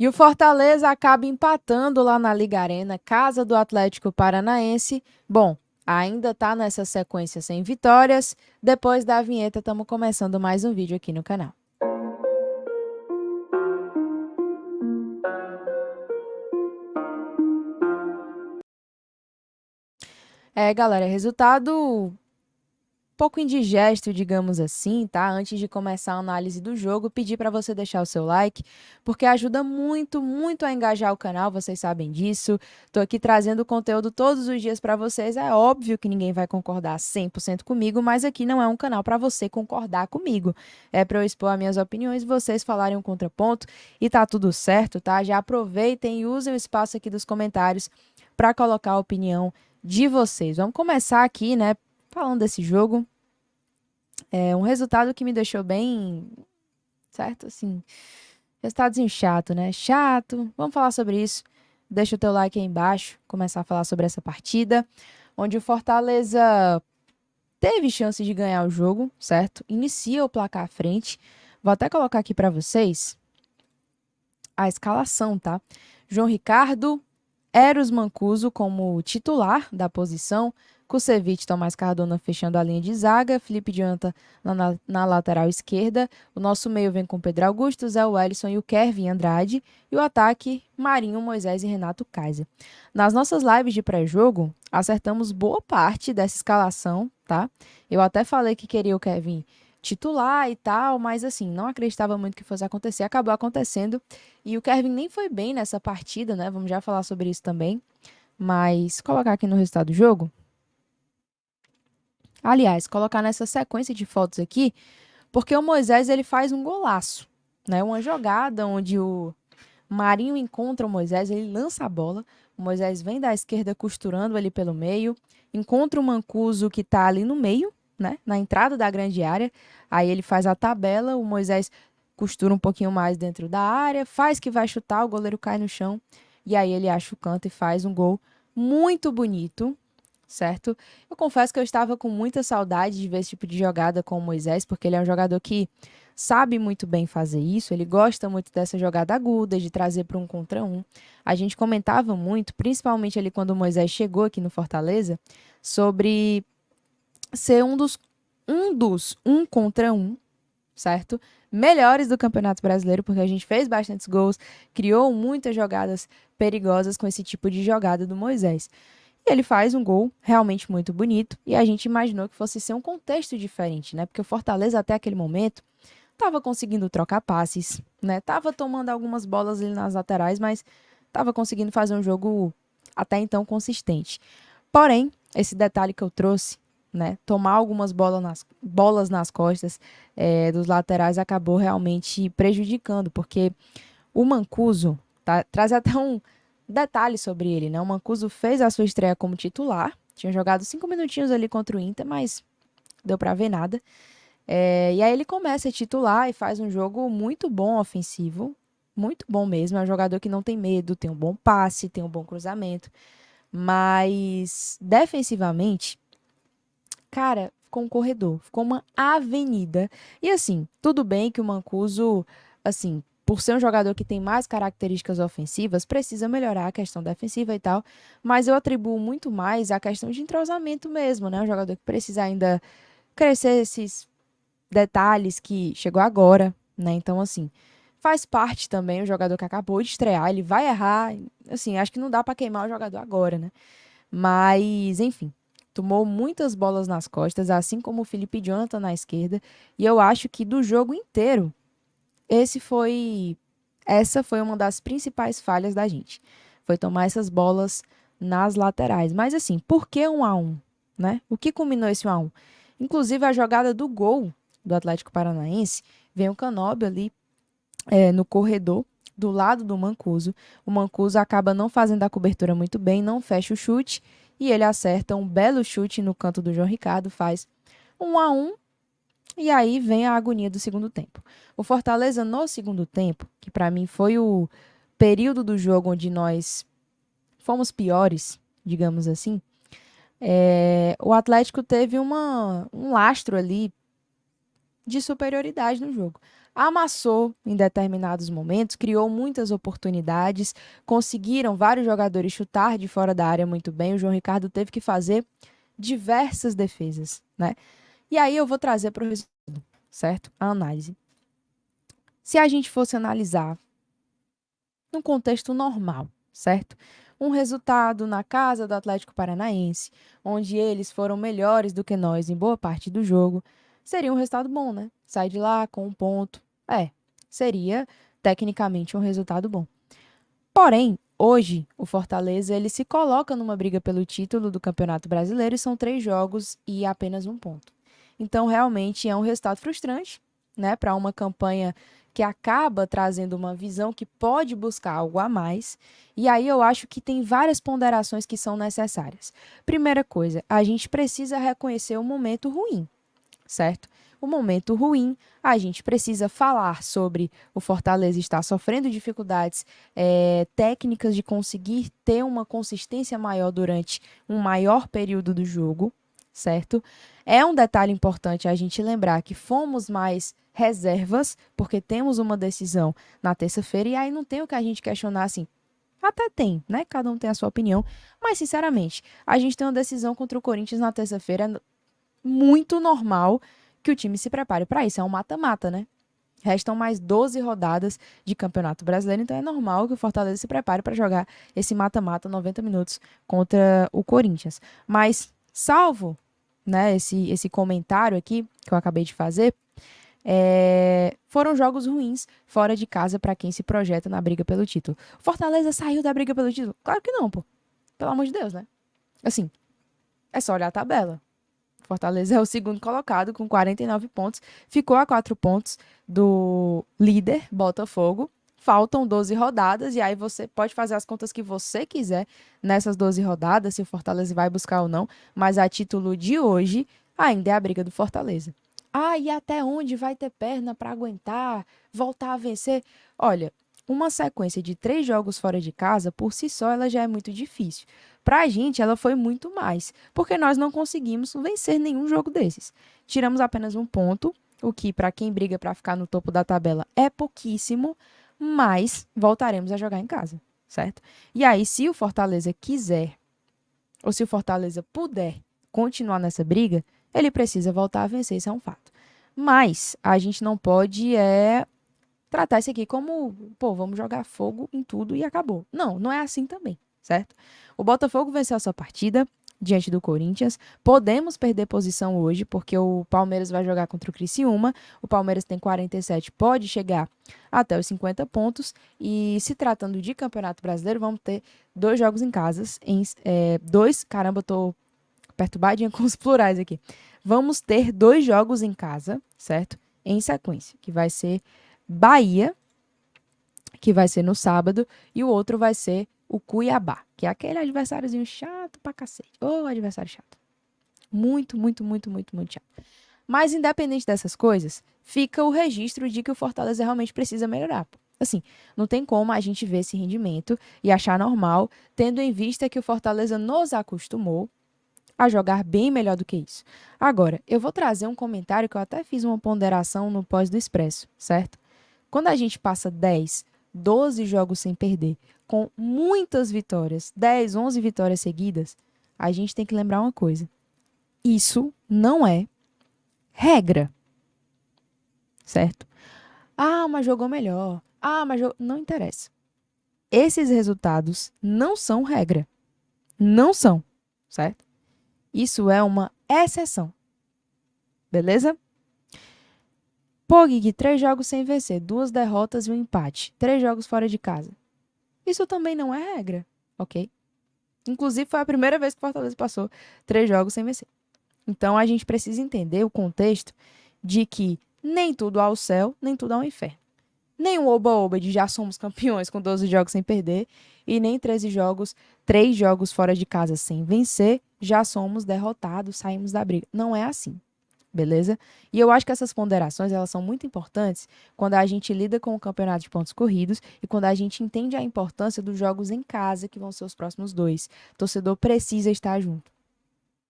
E o Fortaleza acaba empatando lá na Liga Arena, casa do Atlético Paranaense. Bom, ainda tá nessa sequência sem vitórias. Depois da vinheta, estamos começando mais um vídeo aqui no canal. Galera, resultado pouco indigesto, digamos assim, tá? Antes de começar a análise do jogo, pedir para você deixar o seu like, porque ajuda muito, muito a engajar o canal, vocês sabem disso. Tô aqui trazendo conteúdo todos os dias para vocês. É óbvio que ninguém vai concordar 100% comigo, mas aqui não é um canal para você concordar comigo. É para eu expor as minhas opiniões, vocês falarem um contraponto e tá tudo certo, tá? Já aproveitem e usem o espaço aqui dos comentários para colocar a opinião de vocês. Vamos começar aqui, né? Falando desse jogo, é um resultado que me deixou bem, certo? Assim, resultadozinho chato, né? Chato. Vamos falar sobre isso. Deixa o teu like aí embaixo, começar a falar sobre essa partida, onde o Fortaleza teve chance de ganhar o jogo, certo? Inicia o placar à frente. Vou até colocar aqui para vocês a escalação, tá? João Ricardo, Eros Mancuso como titular da posição, Kusevich, Tomás Cardona fechando a linha de zaga, Felipe Jonathan na lateral esquerda, o nosso meio vem com Pedro Augusto, Zé Wellison e o Kevin Andrade, e o ataque, Marinho, Moisés e Renato Kaiser. Nas nossas lives de pré-jogo, acertamos boa parte dessa escalação, tá? Eu até falei que queria o Kevin titular e tal, mas assim, não acreditava muito que fosse acontecer, acabou acontecendo. E o Kevin nem foi bem nessa partida, né? Vamos já falar sobre isso também. Mas colocar aqui no resultado do jogo. Aliás, colocar nessa sequência de fotos aqui, porque o Moisés ele faz um golaço, né? Uma jogada onde o Marinho encontra o Moisés, ele lança a bola. O Moisés vem da esquerda costurando ali pelo meio, encontra o Mancuso que tá ali no meio, né? Na entrada da grande área. Aí ele faz a tabela, o Moisés costura um pouquinho mais dentro da área, faz que vai chutar, o goleiro cai no chão. E aí ele acha o canto e faz um gol muito bonito, certo? Eu confesso que eu estava com muita saudade de ver esse tipo de jogada com o Moisés, porque ele é um jogador que sabe muito bem fazer isso, ele gosta muito dessa jogada aguda, de trazer para um contra um. A gente comentava muito, principalmente ali quando o Moisés chegou aqui no Fortaleza, sobre ser um contra um, certo? Melhores do Campeonato Brasileiro, porque a gente fez bastantes gols, criou muitas jogadas perigosas com esse tipo de jogada do Moisés. E ele faz um gol realmente muito bonito e a gente imaginou que fosse ser um contexto diferente, né? Porque o Fortaleza até aquele momento estava conseguindo trocar passes, né? Tava tomando algumas bolas ali nas laterais, mas estava conseguindo fazer um jogo até então consistente. Porém, esse detalhe que eu trouxe, né? Tomar algumas bolas nas costas dos laterais acabou realmente prejudicando, porque o Mancuso, tá, traz até um detalhe sobre ele, né? O Mancuso fez a sua estreia como titular, tinha jogado 5 minutinhos ali contra o Inter, mas deu pra ver nada. E aí ele começa a titular e faz um jogo muito bom ofensivo, muito bom mesmo. É um jogador que não tem medo, tem um bom passe, tem um bom cruzamento, mas defensivamente, cara, ficou um corredor, ficou uma avenida. E assim, tudo bem que o Mancuso, assim, por ser um jogador que tem mais características ofensivas, precisa melhorar a questão defensiva e tal, mas eu atribuo muito mais à questão de entrosamento mesmo, né? Um jogador que precisa ainda crescer esses detalhes que chegou agora, né? Então, assim, faz parte também o jogador que acabou de estrear, ele vai errar, assim, acho que não dá pra queimar o jogador agora, né? Mas, enfim, tomou muitas bolas nas costas, assim como o Felipe Jonathan na esquerda, e eu acho que do jogo inteiro, esse foi essa foi uma das principais falhas da gente. Foi tomar essas bolas nas laterais. Mas assim, por que 1-1, né? O que culminou esse 1-1? Inclusive a jogada do gol do Atlético Paranaense, vem o Canóbio ali no corredor do lado do Mancuso. O Mancuso acaba não fazendo a cobertura muito bem, não fecha o chute e ele acerta um belo chute no canto do João Ricardo, faz 1-1 e aí vem a agonia do segundo tempo. O Fortaleza no segundo tempo, que para mim foi o período do jogo onde nós fomos piores, digamos assim, o Atlético teve um lastro ali de superioridade no jogo. amassou em determinados momentos, criou muitas oportunidades, conseguiram vários jogadores chutar de fora da área muito bem. O João Ricardo teve que fazer diversas defesas, né? E aí eu vou trazer para o resultado, certo? A análise. Se a gente fosse analisar num contexto normal, certo? Um resultado na casa do Atlético Paranaense, onde eles foram melhores do que nós em boa parte do jogo, seria um resultado bom, né? Sai de lá com um ponto. Seria tecnicamente um resultado bom. Porém, hoje o Fortaleza ele se coloca numa briga pelo título do Campeonato Brasileiro e são 3 jogos e apenas um ponto. Então, realmente é um resultado frustrante, né, para uma campanha que acaba trazendo uma visão que pode buscar algo a mais. E aí eu acho que tem várias ponderações que são necessárias. Primeira coisa, a gente precisa reconhecer o momento ruim, certo? O momento ruim, a gente precisa falar sobre o Fortaleza estar sofrendo dificuldades técnicas de conseguir ter uma consistência maior durante um maior período do jogo, certo? É um detalhe importante a gente lembrar que fomos mais reservas, porque temos uma decisão na terça-feira, e aí não tem o que a gente questionar assim. Até tem, né? Cada um tem a sua opinião, mas sinceramente, a gente tem uma decisão contra o Corinthians na terça-feira, muito normal que o time se prepare para isso. É um mata-mata, né? Restam mais 12 rodadas de Campeonato Brasileiro, então é normal que o Fortaleza se prepare para jogar esse mata-mata 90 minutos contra o Corinthians. Mas, salvo, né, esse comentário aqui que eu acabei de fazer, foram jogos ruins fora de casa para quem se projeta na briga pelo título. O Fortaleza saiu da briga pelo título? Claro que não, pô. Pelo amor de Deus, né? Assim, é só olhar a tabela. Fortaleza é o segundo colocado com 49 pontos. Ficou a 4 pontos do líder, Botafogo. Faltam 12 rodadas e aí você pode fazer as contas que você quiser nessas 12 rodadas, se o Fortaleza vai buscar ou não. Mas a título de hoje, ainda é a briga do Fortaleza. E até onde vai ter perna para aguentar, voltar a vencer? Olha, uma sequência de 3 jogos fora de casa, por si só, ela já é muito difícil. Para a gente, ela foi muito mais, porque nós não conseguimos vencer nenhum jogo desses. Tiramos apenas um ponto, o que, para quem briga para ficar no topo da tabela, é pouquíssimo, mas voltaremos a jogar em casa, certo? E aí, se o Fortaleza quiser, ou se o Fortaleza puder continuar nessa briga, ele precisa voltar a vencer, isso é um fato. Mas a gente não pode tratar isso aqui como, pô, vamos jogar fogo em tudo e acabou. Não, não é assim também, certo? O Botafogo venceu a sua partida diante do Corinthians. Podemos perder posição hoje, porque o Palmeiras vai jogar contra o Criciúma. O Palmeiras tem 47, pode chegar até os 50 pontos. E se tratando de Campeonato Brasileiro, vamos ter 2 jogos em casa. Caramba, eu tô perturbadinha com os plurais aqui. Vamos ter 2 jogos em casa, certo? Em sequência, que vai ser Bahia, que vai ser no sábado, e o outro vai ser o Cuiabá, que é aquele adversáriozinho chato pra cacete. Ô, adversário chato. Muito, muito, muito, muito, muito chato. Mas independente dessas coisas, fica o registro de que o Fortaleza realmente precisa melhorar. Assim, não tem como a gente ver esse rendimento e achar normal, tendo em vista que o Fortaleza nos acostumou a jogar bem melhor do que isso. Agora, eu vou trazer um comentário que eu até fiz uma ponderação no pós do Expresso, certo? Quando a gente passa 10, 12 jogos sem perder, com muitas vitórias, 10, 11 vitórias seguidas, a gente tem que lembrar uma coisa. Isso não é regra, certo? Mas jogou melhor. Mas jogou... Não interessa. Esses resultados não são regra. Não são, certo? Isso é uma exceção. Beleza? Pô, Gui, 3 jogos sem vencer, 2 derrotas e um empate. 3 jogos fora de casa. Isso também não é regra, ok? Inclusive, foi a primeira vez que o Fortaleza passou 3 jogos sem vencer. Então, a gente precisa entender o contexto de que nem tudo ao céu, nem tudo ao inferno. Nem um oba-oba de já somos campeões com 12 jogos sem perder e nem 13 jogos, 3 jogos fora de casa sem vencer, já somos derrotados, saímos da briga. Não é assim. Beleza? E eu acho que essas ponderações, elas são muito importantes quando a gente lida com o campeonato de pontos corridos e quando a gente entende a importância dos jogos em casa, que vão ser os próximos 2. O torcedor precisa estar junto,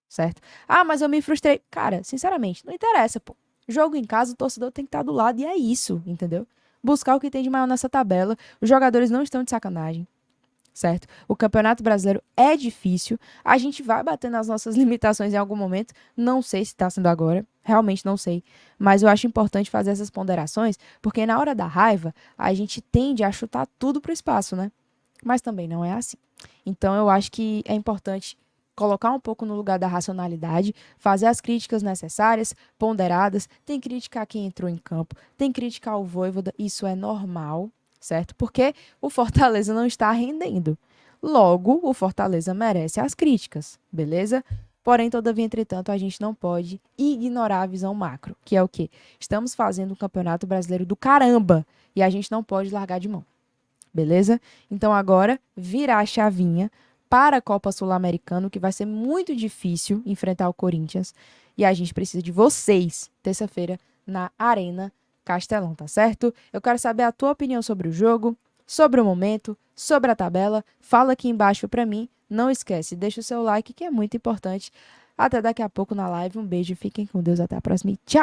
certo? Mas eu me frustrei. Cara, sinceramente, não interessa, pô. Jogo em casa, o torcedor tem que estar do lado e é isso, entendeu? Buscar o que tem de maior nessa tabela. Os jogadores não estão de sacanagem, certo? O Campeonato Brasileiro é difícil. A gente vai bater nas nossas limitações em algum momento. Não sei se está sendo agora. Realmente não sei. Mas eu acho importante fazer essas ponderações, porque na hora da raiva, a gente tende a chutar tudo pro espaço, né? Mas também não é assim. Então eu acho que é importante colocar um pouco no lugar da racionalidade, fazer as críticas necessárias, ponderadas. Tem que criticar quem entrou em campo, tem que criticar o Vojvoda, isso é normal, certo? Porque o Fortaleza não está rendendo. Logo, o Fortaleza merece as críticas, beleza? Porém, todavia, entretanto, a gente não pode ignorar a visão macro, que é o quê? Estamos fazendo um campeonato brasileiro do caramba e a gente não pode largar de mão. Beleza? Então agora virar a chavinha para a Copa Sul-Americana, que vai ser muito difícil enfrentar o Corinthians. E a gente precisa de vocês, terça-feira, na Arena Castelão, tá certo? Eu quero saber a tua opinião sobre o jogo, sobre o momento, sobre a tabela. Fala aqui embaixo para mim. Não esquece, deixa o seu like, que é muito importante. Até daqui a pouco na live. Um beijo, fiquem com Deus, até a próxima e tchau!